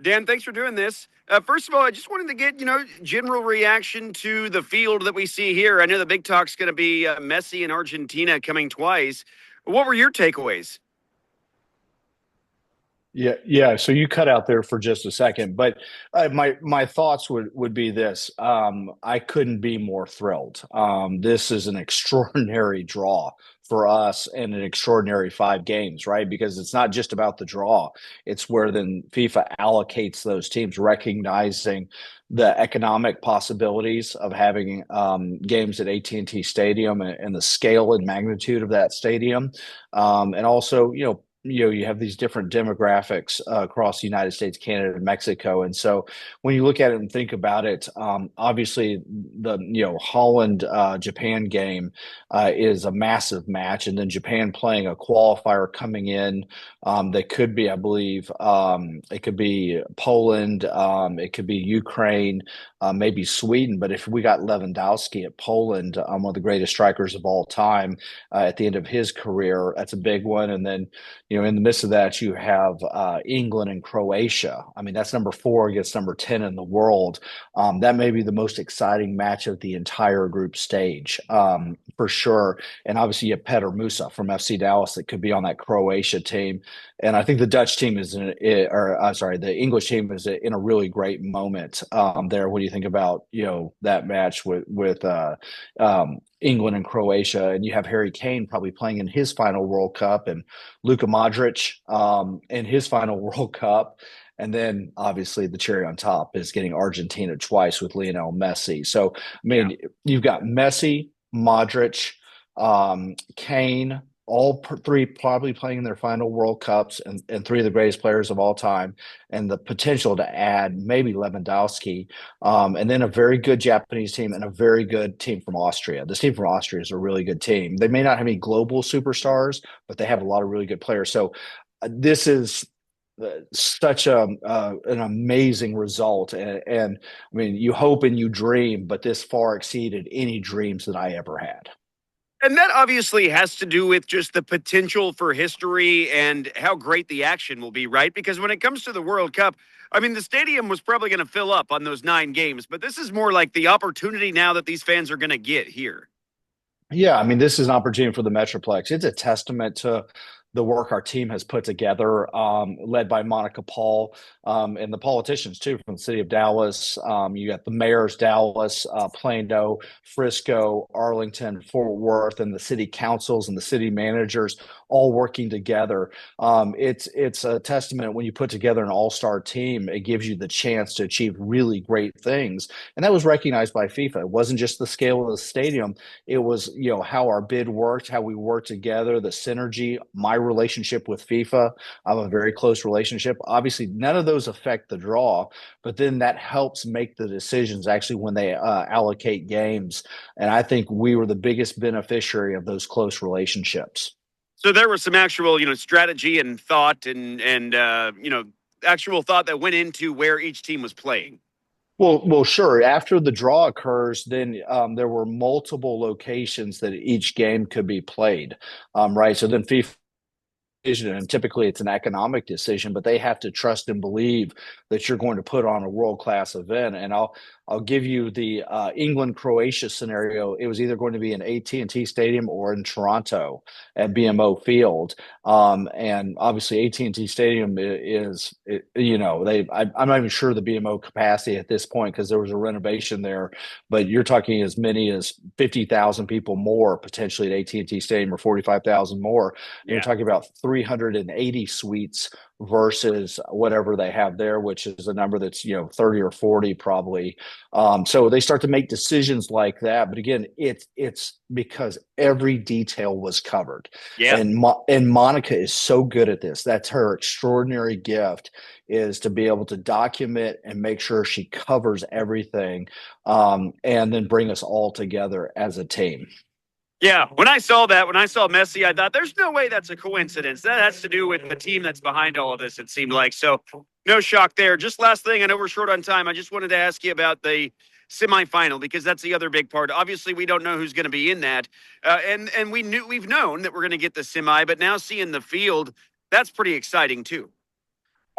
Dan, thanks for doing this. First of all, I just wanted to get, general reaction to the field that we see here. I know the big talk's going to be Messi and Argentina coming twice. What were your takeaways? Yeah, yeah. So you cut out there for just a second, but my thoughts would be this: I couldn't be more thrilled. This is an extraordinary draw for us and an extraordinary 5 games, right? Because it's not just about the draw; it's where then FIFA allocates those teams, recognizing the economic possibilities of having games at AT&T Stadium and the scale and magnitude of that stadium, and also you have these different demographics across the United States, Canada, and Mexico, and so when you look at it and think about it, obviously the Holland Japan game is a massive match, and then Japan playing a qualifier coming in that could be, I believe, it could be Poland, it could be Ukraine, maybe Sweden, but if we got Lewandowski at Poland, one of the greatest strikers of all time, at the end of his career, that's a big one, and then in the midst of that, you have England and Croatia. I mean, that's number 4 against number 10 in the world. That may be the most exciting match of the entire group stage, for sure. And obviously, you have Peter Musa from FC Dallas that could be on that Croatia team. And I think the Dutch team is the English team is in a really great moment there. What do you think about that match with England and Croatia, and you have Harry Kane probably playing in his final World Cup, and Luka Modric in his final World Cup. And then obviously the cherry on top is getting Argentina twice with Lionel Messi. So, I Yeah. mean, you've got Messi, Modric, Kane, three probably playing in their final World Cups, and 3 of the greatest players of all time, and the potential to add maybe Lewandowski, and then a very good Japanese team and a very good team from Austria. This team from Austria is a really good team. They may not have any global superstars, but they have a lot of really good players. So this is such an amazing result, and I mean, you hope and you dream, but this far exceeded any dreams that I ever had. And that obviously has to do with just the potential for history and how great the action will be, right? Because when it comes to the World Cup, I mean, the stadium was probably going to fill up on those 9 games, but this is more like the opportunity now that these fans are going to get here. Yeah, I mean, this is an opportunity for the Metroplex. It's a testament to the work our team has put together, led by Monica Paul, and the politicians too from the city of Dallas. You got the mayors, Dallas, Plano, Frisco, Arlington, Fort Worth, and the city councils and the city managers all working together. It's a testament when you put together an all-star team. It gives you the chance to achieve really great things, and that was recognized by FIFA. It wasn't just the scale of the stadium; it was how our bid worked, how we worked together, the synergy, my relationship with FIFA. I have a very close relationship. Obviously, none of those affect the draw, but then that helps make the decisions actually when they allocate games. And I think we were the biggest beneficiary of those close relationships. So there was some actual, strategy and thought and actual thought that went into where each team was playing. Well, sure. After the draw occurs, then there were multiple locations that each game could be played, right? So then FIFA decision, and typically it's an economic decision, but they have to trust and believe that you're going to put on a world class event. And I'll give you the England Croatia scenario. It was either going to be in AT&T Stadium or in Toronto at BMO Field, and obviously AT&T Stadium is I'm not even sure the BMO capacity at this point because there was a renovation there, but you're talking as many as 50,000 people more potentially at AT&T Stadium, or 45,000 more. And you're Yeah. talking about 380 suites versus whatever they have there, which is a number that's 30 or 40 probably. So they start to make decisions like that. But again, it's because every detail was covered, Yeah. and Monica is so good at this. That's her extraordinary gift, is to be able to document and make sure she covers everything, and then bring us all together as a team. Yeah, when I saw that, when I saw Messi, I thought there's no way that's a coincidence. That has to do with the team that's behind all of this, it seemed like. So, no shock there. Just last thing, I know we're short on time. I just wanted to ask you about the semifinal because that's the other big part. Obviously, we don't know who's going to be in that, and we've known that we're going to get the semi, but now seeing the field, that's pretty exciting too.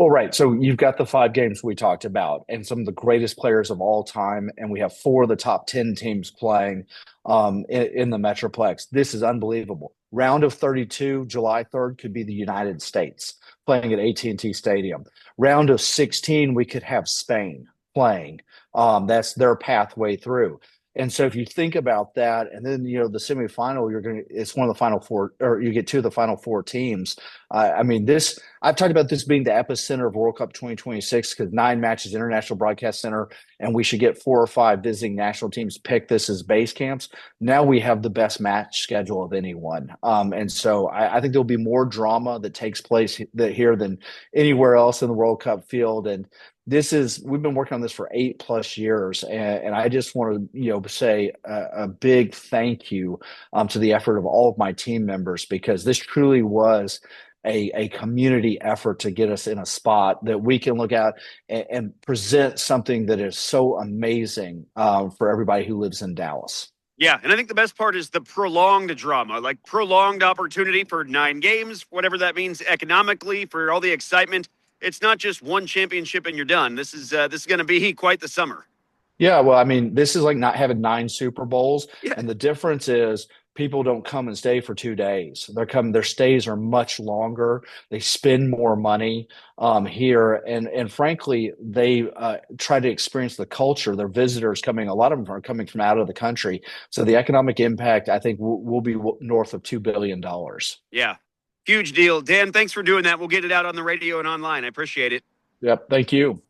Well, right. So you've got the 5 games we talked about and some of the greatest players of all time. And we have 4 of the top 10 teams playing in the Metroplex. This is unbelievable. Round of 32, July 3rd, could be the United States playing at AT&T Stadium. Round of 16, we could have Spain playing. That's their pathway through. And so if you think about that, and then the semifinal, it's one of the final 4, or you get 2 of the final 4 teams. I mean, this I've talked about this being the epicenter of World Cup 2026 because 9 matches, International Broadcast Center, and we should get 4 or 5 visiting national teams pick this as base camps. Now we have the best match schedule of anyone. And so I think there'll be more drama that takes place here than anywhere else in the World Cup field. And we've been working on this for 8+ years, and I just want to say a big thank you to the effort of all of my team members, because this truly was a community effort to get us in a spot that we can look at and present something that is so amazing for everybody who lives in Dallas. Yeah, and I think the best part is the prolonged drama, like prolonged opportunity for 9 games, whatever that means economically, for all the excitement. It's not just one championship and you're done. This is going to be quite the summer. Yeah, well, I mean, this is like not having 9 Super Bowls, Yeah, and the difference is people don't come and stay for 2 days. Their stays are much longer. They spend more money here, and frankly, they try to experience the culture. Their visitors coming, a lot of them are coming from out of the country, so the economic impact, I think, will be north of $2 billion. yeah, huge deal. Dan, thanks for doing that. We'll get it out on the radio and online. I appreciate it. Yep, thank you.